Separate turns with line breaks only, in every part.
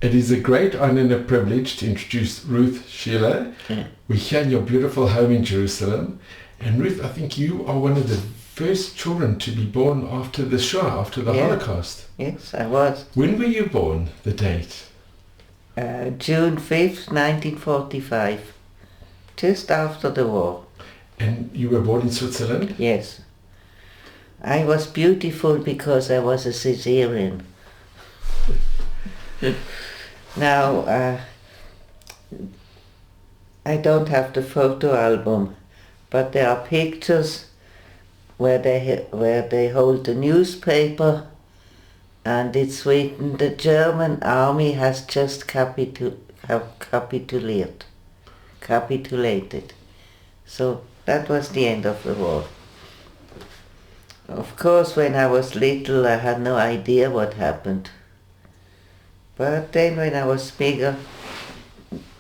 It is a great honor and a privilege to introduce Ruth Schueler.
Yeah.
We're here in your beautiful home in Jerusalem. And Ruth, I think you are one of the first children to be born after the Shoah, after the
Yeah.
Holocaust.
Yes, I was.
When were you born, the date?
June 5th, 1945. Just after the war.
And you were born in Switzerland?
Yes. I was beautiful because I was a cesarean. Now, I don't have the photo album, but there are pictures where they hold the newspaper, and it's written, the German army has just capitulated. So that was the end of the war. Of course, when I was little, I had no idea what happened. But then when I was bigger,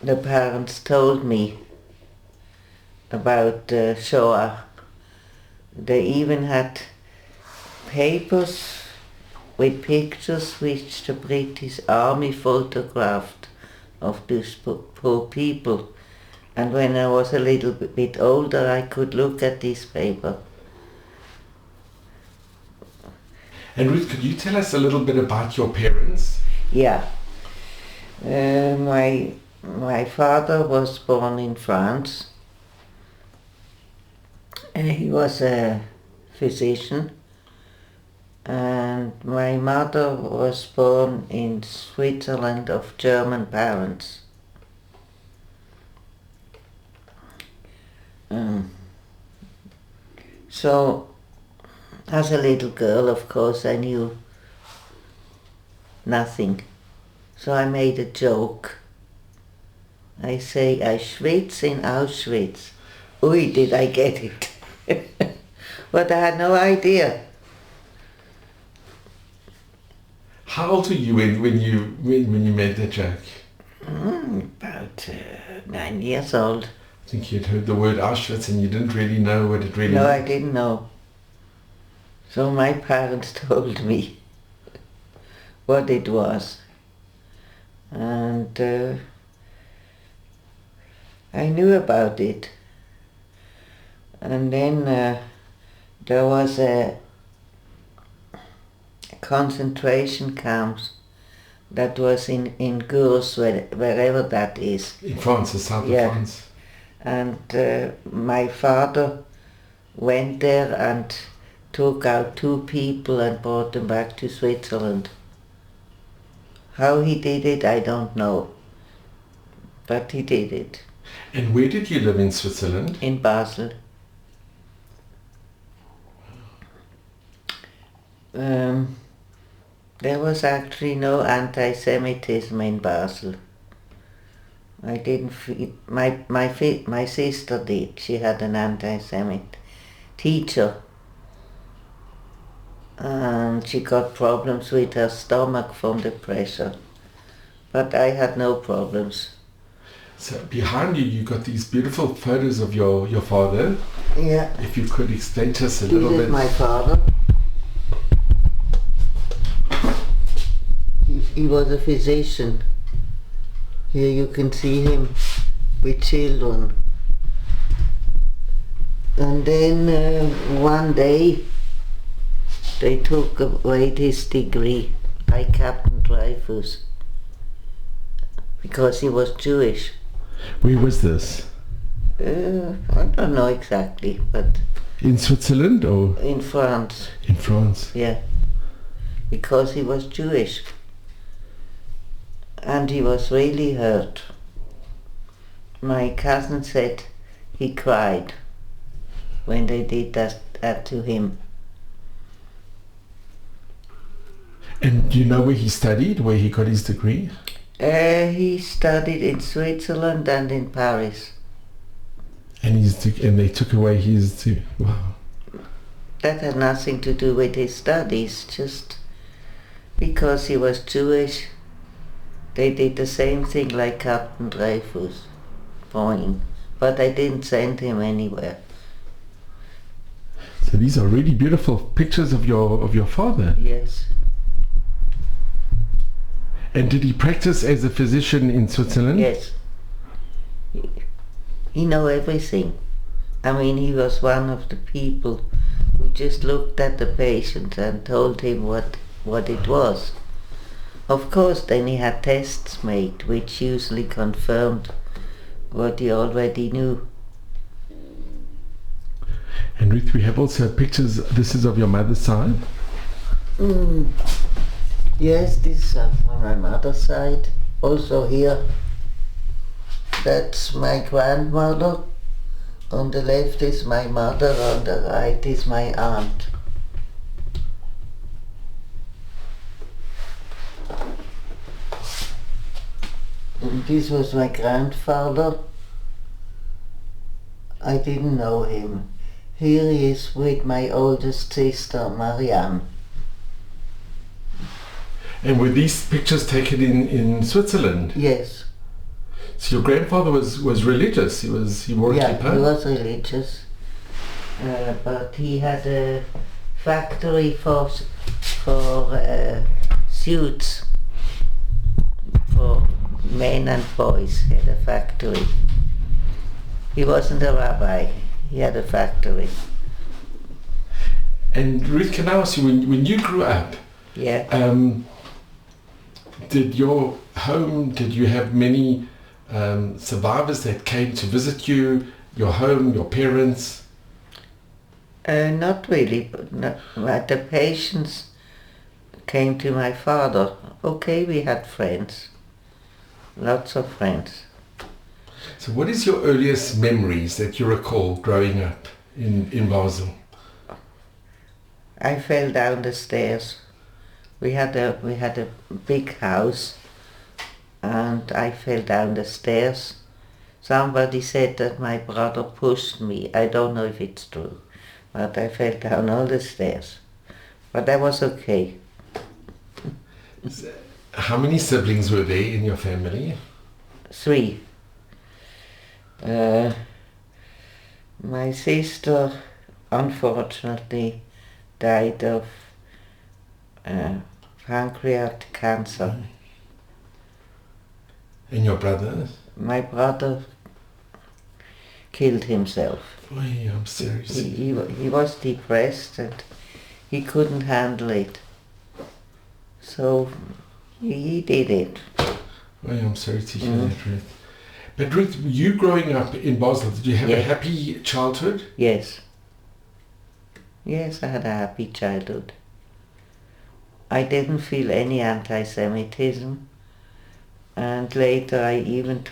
the parents told me about the Shoah. They even had papers with pictures which the British army photographed of these poor people. And when I was a little bit older, I could look at this paper.
And Ruth, could you tell us a little bit about your parents?
Yeah. My father was born in France. He was a physician. And my mother was born in Switzerland of German parents. So, as a little girl, of course, I knew nothing. So I made a joke. I say, I schwitz in Auschwitz. Ui, did I get it? But I had no idea.
How old were you when you made that joke?
About 9 years old.
I think you'd heard the word Auschwitz and you didn't really know what it really
No,
meant.
I didn't know. So my parents told me what it was. And I knew about it. And then there was a concentration camps that was in Gurs, wherever that is.
In France, the south
Yeah.
of France.
And my father went there and took out 2 people and brought them back to Switzerland. How he did it, I don't know. But he did it.
And where did you live in Switzerland?
In Basel. There was actually no anti-Semitism in Basel. I didn't feel, my sister did. She had an anti-Semite teacher. And she got problems with her stomach from the pressure. But I had no problems.
So behind you, you got these beautiful photos of your father.
Yeah.
If you could explain to us a
This
little
is
bit.
my father. He was a physician. Here you can see him with children. And then one day they took away his degree by Captain Dreyfus because he was Jewish.
Where was this?
I don't know exactly, but
In Switzerland or
in France,
in France?
yeah, because he was Jewish. And he was really hurt. My cousin said he cried when they did that to him.
And do you know where he studied, where he got his degree?
He studied in Switzerland and in Paris.
And they took away his. Wow.
That had nothing to do with his studies, just because he was Jewish. They did the same thing like Captain Dreyfus, Boeing, but I didn't send him anywhere.
So these are really beautiful pictures of your father.
Yes.
And did he practice as a physician in Switzerland?
Yes. He know everything. I mean, he was one of the people who just looked at the patient and told him what it was. Of course, then he had tests made, which usually confirmed what he already knew.
And Ruth, we have also pictures. This is of your mother's side.
Yes, this is on my mother's side. Also here, that's my grandmother. On the left is my mother, on the right is my aunt. And this was my grandfather. I didn't know him. Here he is with my oldest sister, Marianne.
And were these pictures taken in Switzerland?
Yes.
So your grandfather was religious. He wore a kippah?
He was religious, but he had a factory for suits for men and boys. He had a factory. He wasn't a rabbi. He had a factory.
And Ruth, can I ask you, when you grew up,
Yeah.
did you have many survivors that came to visit you, your home, your parents?
Not really, but the patients came to my father. Okay, we had friends, lots of friends.
So what is your earliest memories that you recall growing up in Basel?
I fell down the stairs. We had a big house, and I fell down the stairs. Somebody said that my brother pushed me. I don't know if it's true, but I fell down all the stairs. But I was okay.
How many siblings were there in your family?
3. My sister, unfortunately, died of pancreatic cancer.
And your brother?
My brother killed himself.
Boy, I'm serious.
He was depressed and he couldn't handle it. So he did it.
Boy, I'm sorry to hear that, Ruth. But Ruth, you growing up in Basel, did you have a happy childhood?
Yes. Yes, I had a happy childhood. I didn't feel any anti-Semitism. And later I even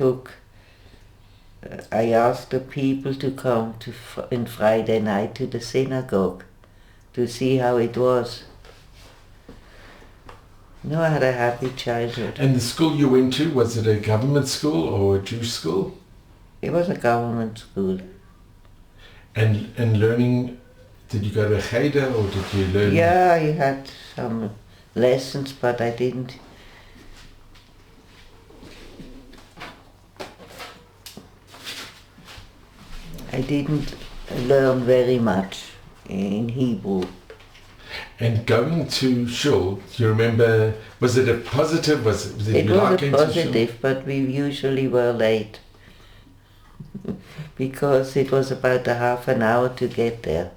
I asked the people to come on Friday night to the synagogue to see how it was. No, I had a happy childhood.
And the school you went to, was it a government school or a Jewish school?
It was a government school.
And learning, did you go to Cheder or did you learn?
Yeah, I had some lessons, but I didn't learn very much in Hebrew.
And going to shul, do you remember, was it a positive? Did
It
you
was
like
a
going to shul?
positive, but we usually were late because it was about a half an hour to get there.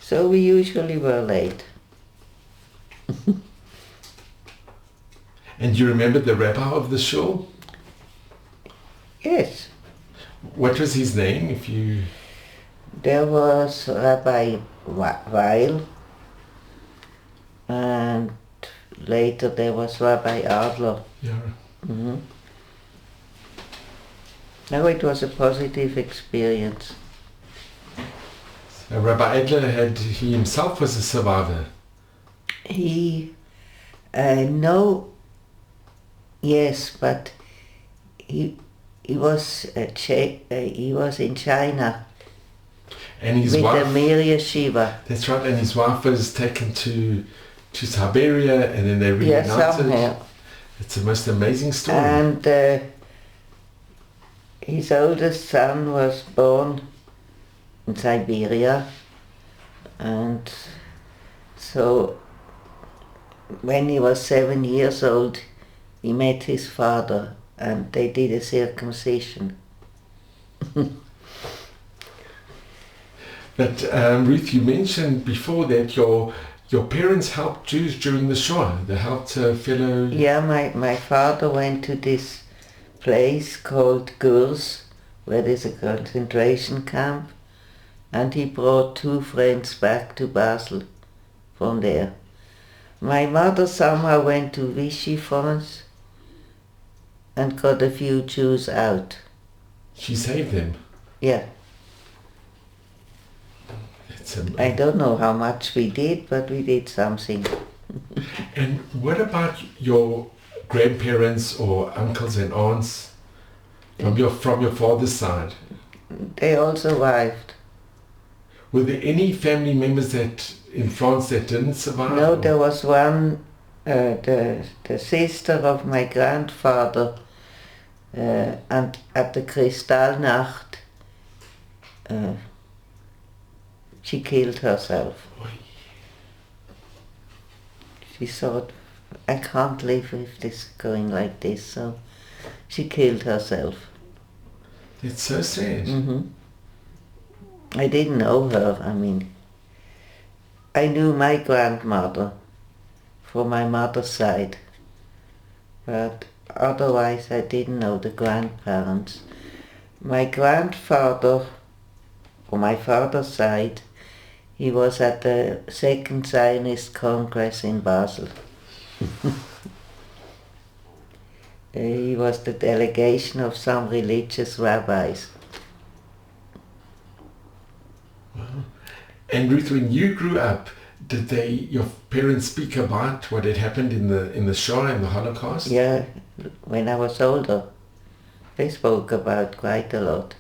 So we usually were late.
And you remember the rabbi of the shul?
Yes.
What was his name, if you...
There was Rabbi Weil, and later there was Rabbi Adler.
Yeah.
Mm-hmm. No, it was a positive experience.
Rabbi Adler he himself was a survivor.
Yes, but he was in China.
And his
with
wife,
the Mir Yeshiva.
That's right, and his wife was taken to Siberia and then they reunited.
Somehow.
It's the most amazing story.
And his oldest son was born in Siberia, and so when he was 7 years old, he met his father and they did a circumcision.
But Ruth, you mentioned before that your parents helped Jews during the Shoah. They helped fellow...
Yeah, my father went to this place called Gurs, where there's a concentration camp, and he brought 2 friends back to Basel from there. My mother somehow went to Vichy, France, and got a few Jews out.
She saved them.
Yeah. I don't know how much we did, but we did something.
And what about your grandparents or uncles and aunts from your father's side?
They all survived.
Were there any family members that in France that didn't survive?
No, there was one, the sister of my grandfather, and at the Kristallnacht, she killed herself. She thought, I can't live with this going like this, so she killed herself.
It's so sad.
Mm-hmm. I didn't know her, I knew my grandmother from my mother's side, but otherwise I didn't know the grandparents. My grandfather, from my father's side, he was at the Second Zionist Congress in Basel. He was the delegation of some religious rabbis.
Wow. And Ruth, when you grew up, did your parents speak about what had happened in the Shoah and the Holocaust?
Yeah, when I was older, they spoke about quite a lot.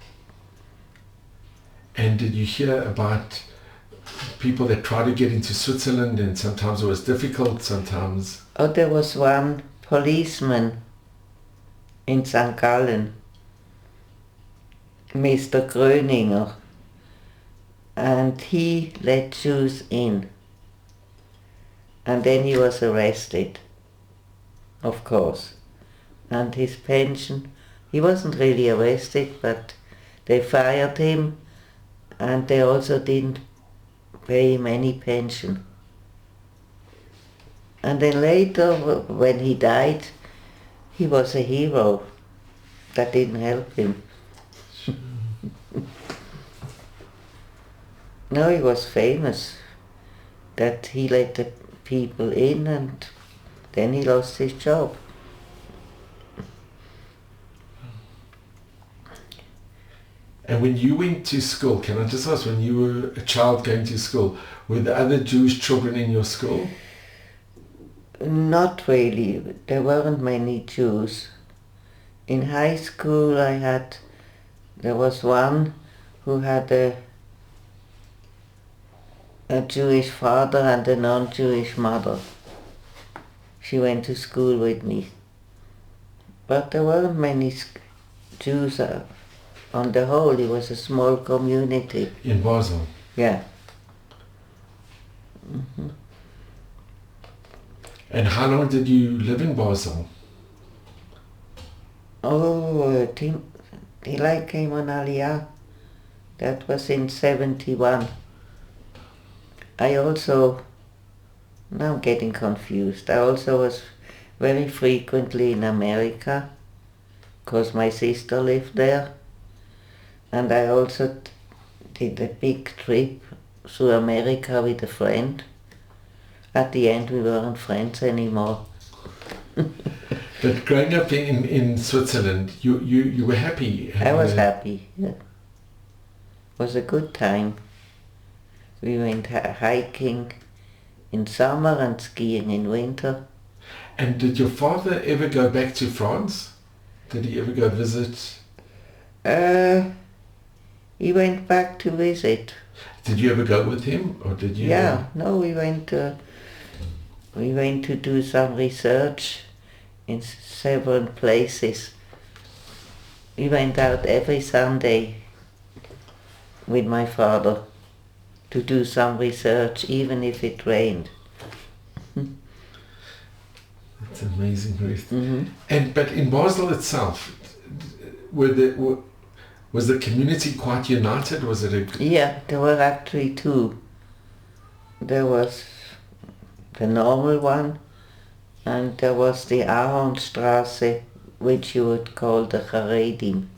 And did you hear about people that tried to get into Switzerland, and sometimes it was difficult, sometimes?
Oh, there was one policeman in St. Gallen, Mr. Gröninger, and he let Jews in. And then he was arrested, of course. And his pension, he wasn't really arrested, but they fired him, and they also didn't pay him any pension. And then later, when he died, he was a hero. That didn't help him. No, he was famous that he let the people in, and then he lost his job.
And when you went to school, can I just ask, when you were a child going to school, were there other Jewish children in your school?
Not really. There weren't many Jews. In high school there was one who had a Jewish father and a non-Jewish mother. She went to school with me. But there weren't many Jews. On the whole, it was a small community.
In Basel?
Yeah. Mm-hmm.
And how long did you live in Basel?
Oh, till I came on Aliyah. That was in 71. Now I'm getting confused. I also was very frequently in America, because my sister lived there. And I also did a big trip through America with a friend. At the end, we weren't friends anymore.
But growing up in Switzerland, you were happy?
I was happy, yeah. It was a good time. We went hiking in summer and skiing in winter.
And did your father ever go back to France? Did he ever go visit?
He went back to visit.
Did you ever go with him, or did you?
Yeah, no, we went to do some research in several places. We went out every Sunday with my father to do some research, even if it rained.
It's amazing, Ruth.
Mm-hmm.
But in Basel itself, was the community quite united? Was it a...
Yeah, there were actually two. There was the normal one, and there was the Ahornstraße, which you would call the Haredim.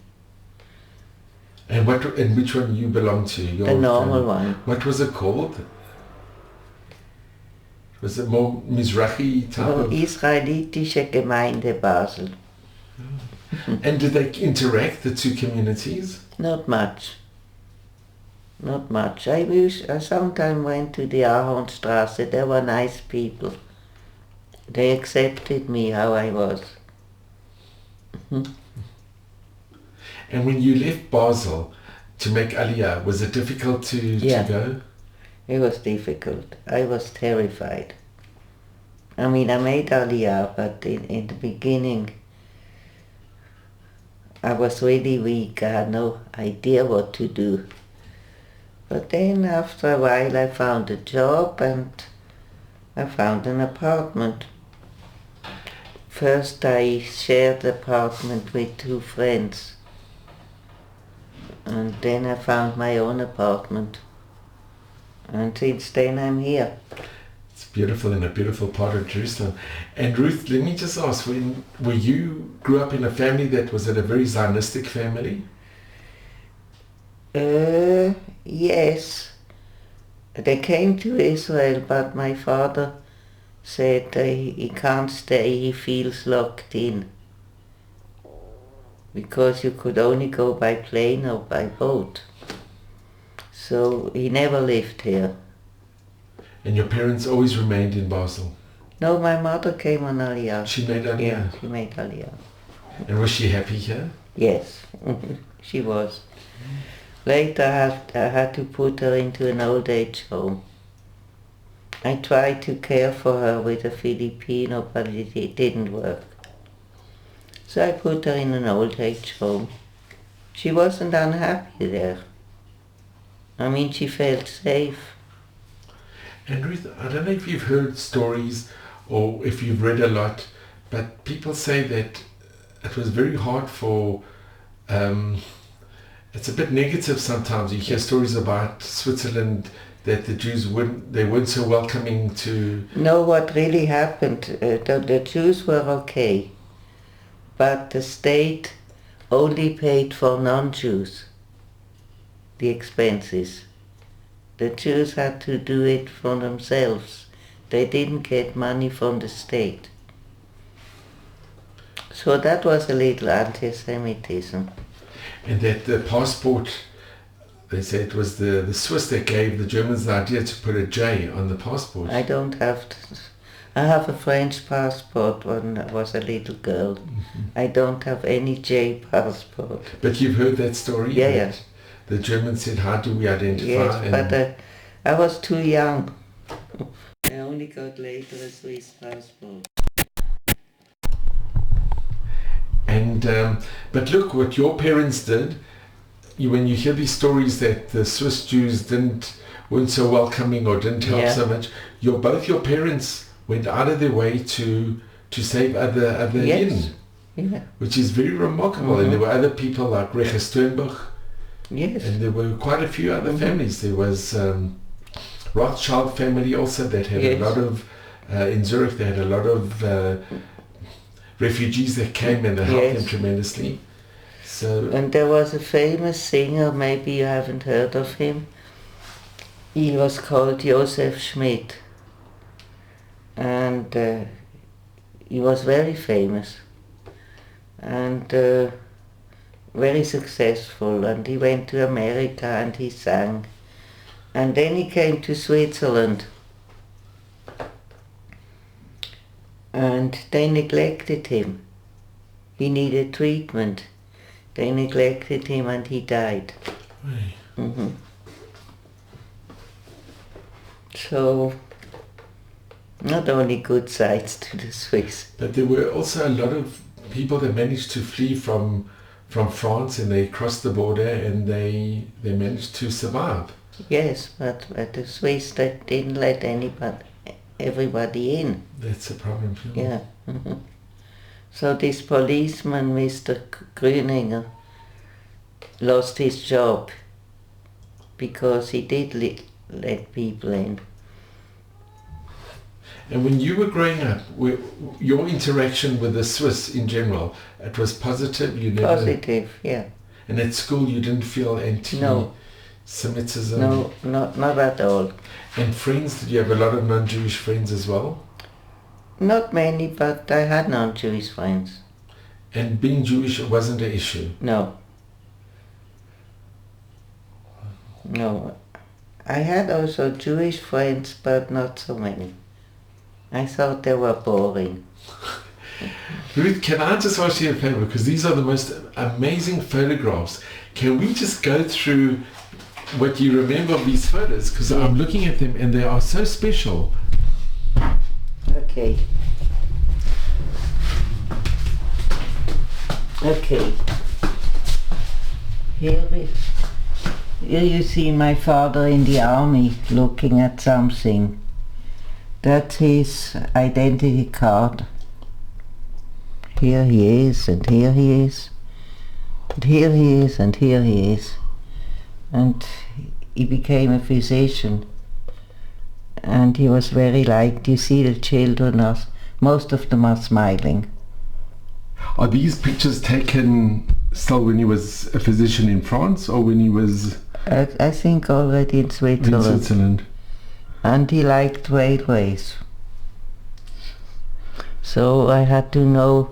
And which one you belong to?
The normal one.
What was it called? Was it more Mizrahi type of...
Israelitische Gemeinde Basel.
And did they interact, the two communities?
Not much. Not much. I sometimes went to the Ahornstraße. They were nice people. They accepted me how I was.
And when you left Basel to make Aliyah, was it difficult to go?
It was difficult. I was terrified. I mean, I made Aliyah, but in the beginning I was really weak. I had no idea what to do. But then after a while I found a job and I found an apartment. First I shared the apartment with two friends. And then I found my own apartment. And since then I'm here.
It's beautiful, in a beautiful part of Jerusalem. And Ruth, let me just ask, you grew up in a family that was a very Zionistic family?
Yes. They came to Israel, but my father said he can't stay, he feels locked in. Because you could only go by plane or by boat. So he never lived here.
And your parents always remained in Basel?
No, my mother came on Aliyah.
She made Aliyah?
Yeah, she made Aliyah.
And was she happy here?
Yes, she was. Later I had to put her into an old age home. I tried to care for her with a Filipino, but it didn't work. So I put her in an old age home. She wasn't unhappy there. I mean, she felt safe.
And Ruth, I don't know if you've heard stories or if you've read a lot, but people say that it was very hard for... it's a bit negative sometimes. You hear stories about Switzerland that the Jews weren't so welcoming to...
No, what really happened, the Jews were okay, but the state only paid for non-Jews the expenses. The Jews had to do it for themselves. They didn't get money from the state. So that was a little anti-Semitism.
And that the passport, they say it was the Swiss that gave the Germans the idea to put a J on the passport.
I don't have... I have a French passport when I was a little girl. Mm-hmm. I don't have any J passport.
But you've heard that story?
Yeah, yes.
The Germans said, how do we identify?
Yes, but I was too young. I only got later a Swiss passport.
And but look, what your parents did, when you hear these stories that the Swiss Jews weren't so welcoming or didn't help so much, both your parents went out of their way to save other
yes.
Yin, which is very remarkable. Mm-hmm. And there were other people like Recha Sternbach.
Yes.
And there were quite a few other families. There was Rothschild family also that had a lot of, in Zurich, they had a lot of refugees that came and they helped them tremendously. So.
And there was a famous singer, maybe you haven't heard of him. He was called Joseph Schmidt. And he was very famous. And very successful, and he went to America and he sang. And then he came to Switzerland. And they neglected him. He needed treatment. They neglected him and he died.
Right.
Mm-hmm. So, not only good sides to the Swiss.
But there were also a lot of people that managed to flee from France, and they crossed the border and they managed to survive.
Yes, but the Swiss, they didn't let everybody in.
That's a problem.
Yeah. So this policeman, Mr. Grüninger, lost his job because he did let people in.
And when you were growing up, your interaction with the Swiss in general, it was positive? You never...
Positive, yeah.
And at school you didn't feel anti-Semitism?
No, not at all.
And friends, did you have a lot of non-Jewish friends as well?
Not many, but I had non-Jewish friends.
And being Jewish wasn't an issue?
No. No. I had also Jewish friends, but not so many. I thought they were boring.
Ruth, can I just ask you a favor? Because these are the most amazing photographs. Can we just go through what you remember of these photos? Because I'm looking at them and they are so special.
Okay. Here you see my father in the army looking at something. That's his identity card. Here he is, and here he is, and here he is, and here he is. And he became a physician, and he was very liked. You see the children, most of them are smiling.
Are these pictures taken still when he was a physician in France, or when he was...
I think already in Switzerland.
In Switzerland.
And he liked railways. So I had to know,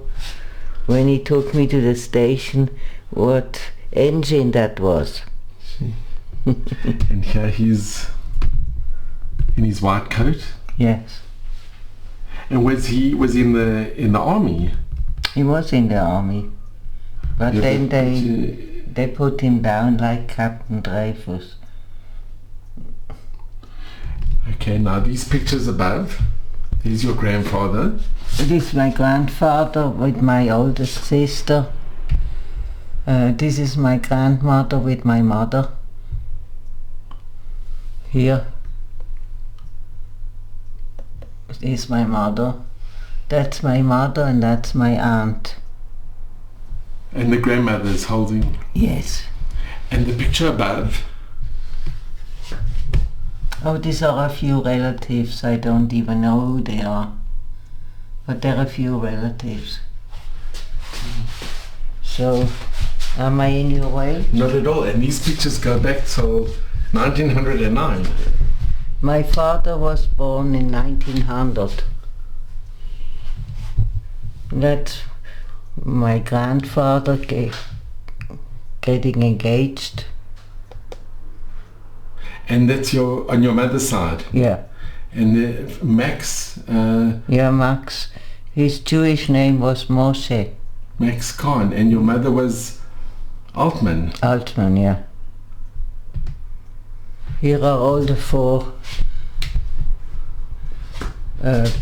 when he took me to the station, what engine that was.
And here he's in his white coat.
Yes.
And was he in the army?
He was in the army, but
Yeah,
then
but
they put him down like Captain Dreyfus.
Okay, now these pictures above, here's your grandfather.
This is my grandfather with my oldest sister. This is my grandmother with my mother. Here is my mother. That's my mother and that's my aunt.
And the grandmother is holding...
Yes.
And the picture above?
Oh, these are a few relatives. I don't even know who they are. But they're a few relatives. So, am I in your way?
Not at all. And these pictures go back till 1909.
My father was born in 1900. That's my grandfather getting engaged.
And that's on your mother's side?
Yeah.
And Max?
Yeah, Max. His Jewish name was Moshe.
Max Kahn. And your mother was Altman?
Altman, yeah. Here are all the four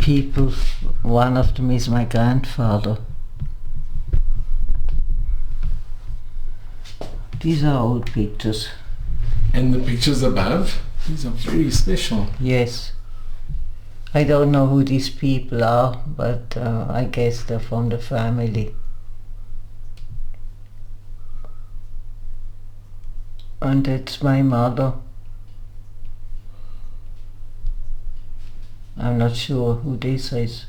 people. One of them is my grandfather. These are old pictures.
And the pictures above? These are very special.
Yes. I don't know who these people are, but I guess they're from the family. And it's my mother. I'm not sure who this is.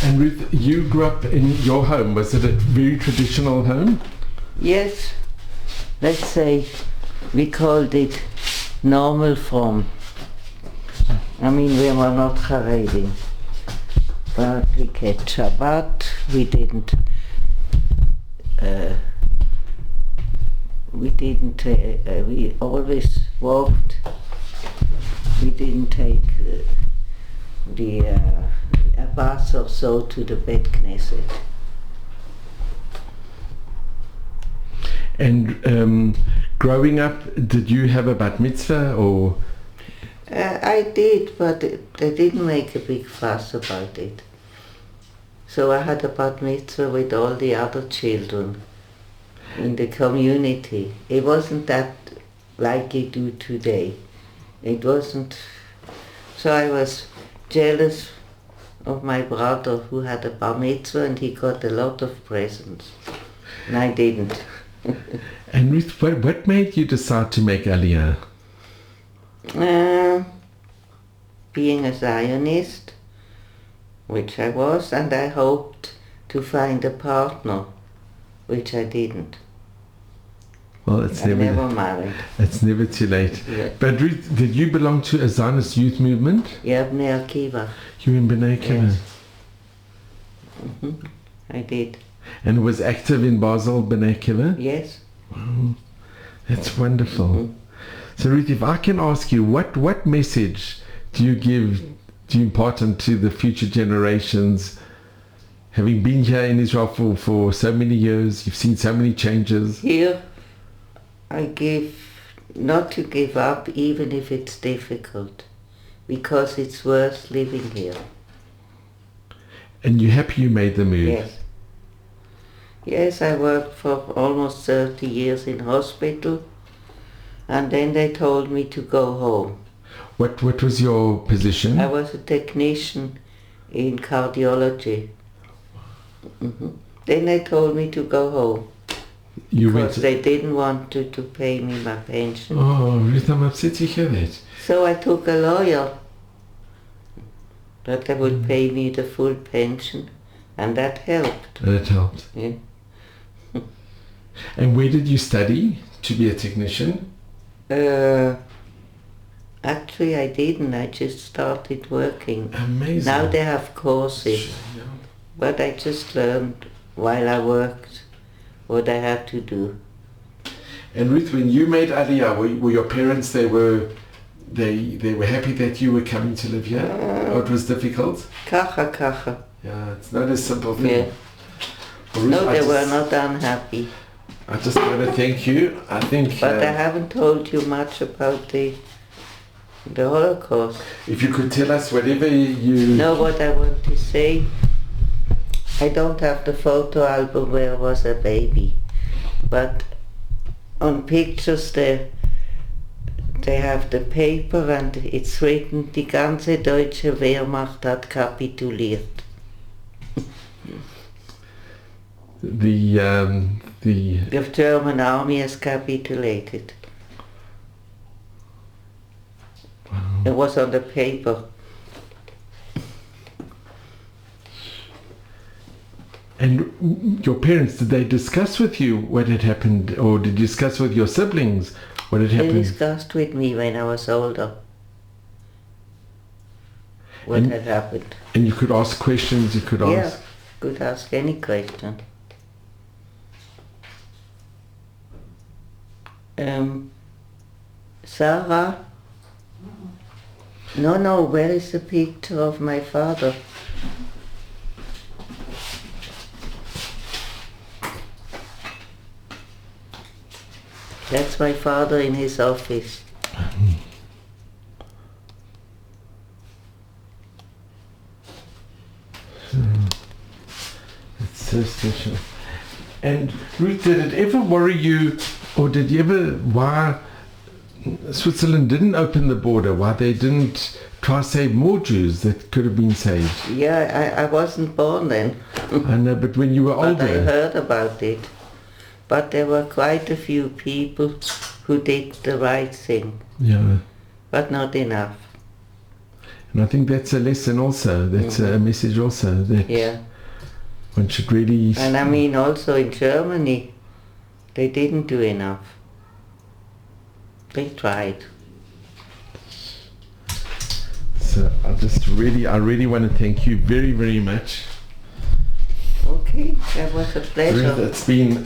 And Ruth, you grew up in your home. Was it a very traditional home?
Yes. Let's say we called it normal from. I mean, we were not Haredim. But we kept Shabbat. We always walked. We didn't take a bus or so to the Bet Knesset.
And growing up, did you have a bat mitzvah or?
I did, but they didn't make a big fuss about it. So I had a bat mitzvah with all the other children in the community. It wasn't that like you do today. It wasn't. So I was jealous of my brother who had a bar mitzvah and he got a lot of presents. And I didn't.
And Ruth, what made you decide to make Aliyah?
Being a Zionist, which I was, and I hoped to find a partner, which I didn't.
Well, it's
never married.
It's never too late.
Yeah.
But Ruth, did you belong to a Zionist youth movement?
Yeah, Bnei Akiva.
You in Bnei Akiva?
Yes. I did.
And was active in Basel, Bnei Akiva?
Yes.
Wow. That's wonderful. So Ruth, if I can ask you, what message do you impart onto the future generations? Having been here in Israel for so many years, you've seen so many changes.
Here, I give not to give up even if it's difficult, because it's worth living here.
And you're happy you made the move?
Yes. Yes, I worked for almost 30 years in hospital, and then they told me to go home.
What was your position?
I was a technician in cardiology. Then they told me to go home. Because they didn't want to pay me my pension.
Oh, Ruth, I'm upset to hear that.
So I took a lawyer that they would pay me the full pension, and that helped.
That helped.
Yeah.
And where did you study to be a technician?
Actually, I didn't. I just started working.
Amazing.
Now they have courses.
Sure, yeah.
But I just learned while I worked what I had to do.
And Ruth, when you made Aliyah, were your parents, they were happy that you were coming to live here? Or it was difficult?
Kacha.
Yeah, it's not a simple thing.
Yeah.
Well, Ruth,
No, they were not unhappy.
I just want to thank you. I think...
But I haven't told you much about the Holocaust.
If you could tell us whatever you...
No, what I want to say, I don't have the photo album where I was a baby, but on pictures they have the paper and it's written, die ganze deutsche Wehrmacht hat kapituliert. The German army has capitulated.
Wow.
It was on the paper.
And your parents, did they discuss with you what had happened, or did you discuss with your siblings what had happened?
They discussed with me when I was older what had happened.
And you could ask questions, you could ask?
Yeah, could ask any question. Sarah? No, where is the picture of my father? That's my father in his office.
It's so special. And Ruth, did it ever worry you, or did you ever, why Switzerland didn't open the border, why they didn't try to save more Jews that could have been saved?
Yeah, I wasn't born then.
I know, but when you were older...
But I heard about it. But there were quite a few people who did the right thing.
Yeah.
But not enough.
And I think that's a lesson also, that's a message also, that one should really...
And I mean also in Germany, they didn't do enough. They tried.
So I really want to thank you very, very much.
Okay, that was a pleasure.
Ruth, it's been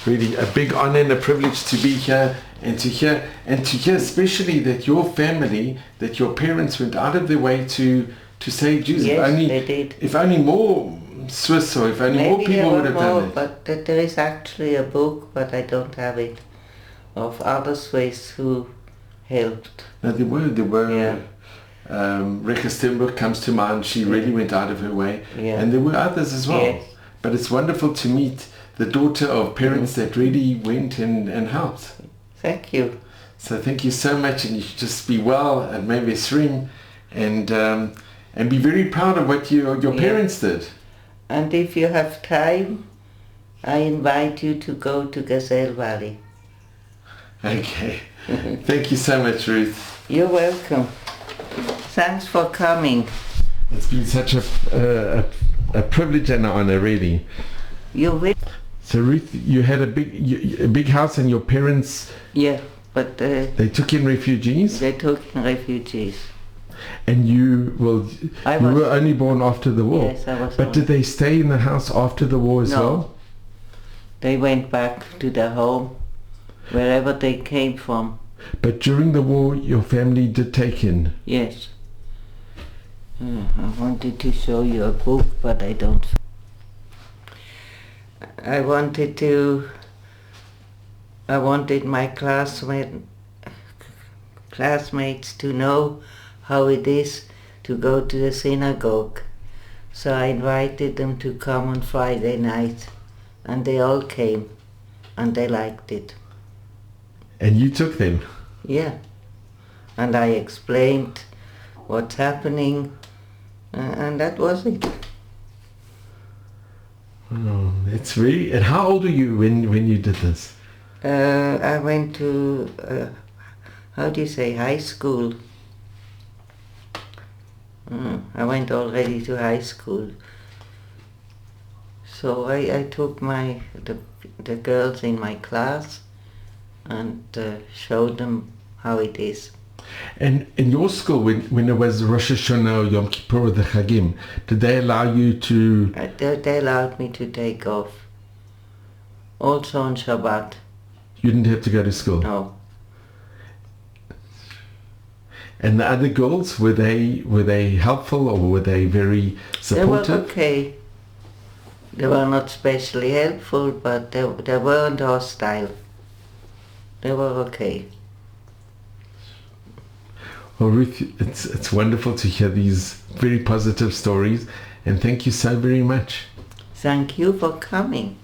really a big honor and a privilege to be here and to hear especially that your family, that your parents went out of their way to save Jews.
Yes, they did.
If only more Swiss, or if only
Maybe
more people would have done it.
But there is actually a book, but I don't have it, of other Swiss who helped.
No, there were.
Yeah.
Reka Sternberg comes to mind. She really went out of her way,
Yeah.
and there were others as well.
Yes.
But it's wonderful to meet the daughter of parents that really went and helped.
Thank you.
So thank you so much, and you should just be well and maybe Srim, and be very proud of what your parents did.
And if you have time, I invite you to go to Gazelle Valley.
Okay. Thank you so much, Ruth.
You're welcome. Thanks for coming.
It's been such a privilege and an honor, really.
You will.
So Ruth, you had a big house, and your parents...
Yeah, but...
they took in refugees?
They took in refugees.
And you were only born after the war?
Yes, I was.
But did they stay in the house after the war as well?
They went back to their home, wherever they came from.
But during the war, your family did take in?
Yes. I wanted to show you a book, but I don't. I wanted my classmates to know how it is to go to the synagogue. So I invited them to come on Friday night, and they all came, and they liked it.
And you took them?
Yeah. And I explained what's happening, and that was it.
Oh, it's really... And how old were you when you did this?
I went to, high school. I went already to high school. So I took the girls in my class and showed them how it is.
And in your school, when it was Rosh Hashanah, Yom Kippur, the Chagim, did they allow you to...
They allowed me to take off. Also on Shabbat.
You didn't have to go to school?
No.
And the other girls, were they helpful, or were they very supportive?
They were okay. They were not especially helpful, but they weren't hostile. They were okay.
Well, Ruth, it's wonderful to hear these very positive stories, and thank you so very much.
Thank you for coming.